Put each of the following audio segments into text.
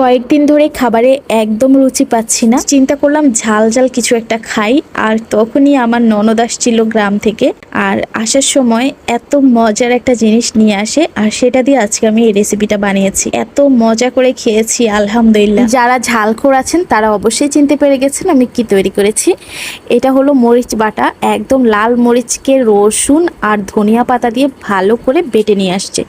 কয়েকদিন ধরে খাবারে একদম রুচি পাচ্ছি না, চিন্তা করলাম ঝাল ঝাল কিছু একটা খাই। আর তখনই আমার ননদ আসছিল গ্রাম থেকে, আর আসার সময় এত মজার একটা জিনিস নিয়ে আসে, আর সেটা দিয়ে আজকে আমি এই রেসিপিটা বানিয়েছি। এত মজা করে খেয়েছি আলহামদুলিল্লাহ। যারা ঝালখোর আছেন তারা অবশ্যই চিনতে পেরে গেছেন আমি কি তৈরি করেছি। এটা হলো মরিচ বাটা, একদম লাল মরিচকে রসুন আর ধনিয়া পাতা দিয়ে ভালো করে বেটে নিয়ে আসছে,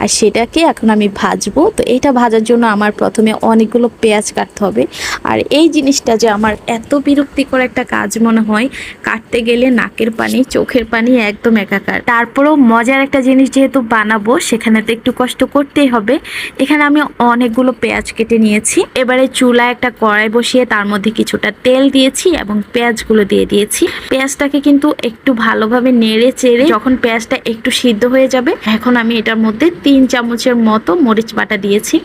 আর সেটাকে এখন আমি ভাজবো। তো এটা ভাজার জন্য আমার প্রথমে অনেকগুলো পেঁয়াজ কাটতে হবে। আর এই জিনিসটা যে আমার এত বিরক্তিকর একটা কাজ মনে হয়, কাটতে গেলে নাকের পানি চোখের পানি একদম একাকার। তারপরেও মজার একটা জিনিস যেহেতু বানাবো, সেখানে তো একটু কষ্ট করতেই হবে। এখানে আমি অনেকগুলো পেঁয়াজ কেটে নিয়েছি। এবারে চুলায় একটা কড়াই বসিয়ে তার মধ্যে কিছুটা তেল দিয়েছি এবং পেঁয়াজগুলো দিয়ে দিয়েছি। পেঁয়াজটাকে কিন্তু একটু ভালোভাবে নেড়ে চেড়ে যখন পেঁয়াজটা একটু সিদ্ধ হয়ে যাবে, এখন আমি এটার মধ্যে 3 চামচের মতো মরিচ বাটা দিয়েছি।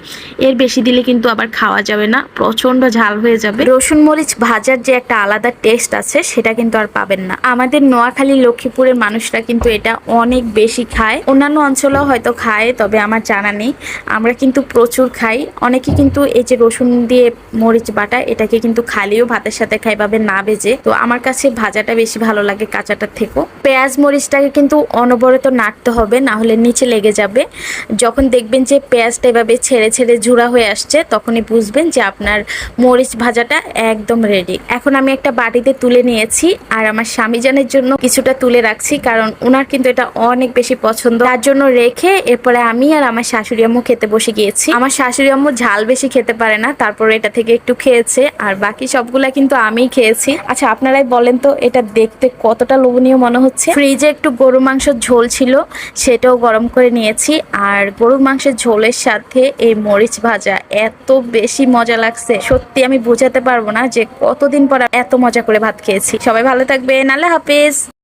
এর বেশি দিলে কিন্তু আবার খাওয়া যাবে না, প্রচন্ড ঝাল হয়ে যাবে। রসুন মরিচ ভাজার যে একটা আলাদা টেস্ট আছে সেটা কিন্তু আর পাবেন না। আমাদের নোয়াখালী লক্ষ্মীপুরের মানুষরা কিন্তু এটা অনেক বেশি খায়, অন্যান্য অঞ্চলেও হয়তো খায়, তবে আমার জানা নেই। আমরা কিন্তু প্রচুর খাই। অনেকে কিন্তু এই যে রসুন দিয়ে মরিচ বাটা, এটাকে কিন্তু খালিও ভাতের সাথে খাই ভাবে না ভেজে। তো আমার কাছে ভাজাটা বেশি ভালো লাগে কাঁচাটার থেকেও। পেঁয়াজ মরিচটাকে কিন্তু অনবরত নাড়তে হবে, না হলে নিচে লেগে যাবে। যখন দেখবেন যে পেঁয়াজটা এভাবে ছেড়ে ছেড়ে ঝুড়া হয়ে আসছে, তখনই বুঝবেন যে আপনার মরিচ ভাজাটা একদম রেডি। এখন আমি একটা বাটিতে তুলে নিয়েছি, আর আমার স্বামীজানের জন্য কিছুটা তুলে রাখছি, কারণ ওনার কিন্তু এটা অনেক বেশি পছন্দ। তার জন্য রেখে এরপরে আমি আর আমার শাশুড়ি আম্মু খেতে বসে গিয়েছি। আমার শাশুড়ি আম্মু ঝাল বেশি খেতে পারে না, তারপরে এটা থেকে একটু খেয়েছে, আর বাকি সবগুলা কিন্তু আমিই খেয়েছি। আচ্ছা, আপনারাই বলেন তো এটা দেখতে কতটা লোভনীয় মনে হচ্ছে। ফ্রিজে একটু গরু মাংসের ঝোল ছিল, সেটাও গরম করে নিয়েছি। আর গরুর মাংসের ঝোলের সাথে এই মরিচ ভাজা এত বেশি মজা লাগছে, সত্যি আমি বোঝাতে পারবো না যে কতদিন পর এত মজা করে ভাত খেয়েছি। সবাই ভালো থাকবেন, আল্লাহ হাফেজ।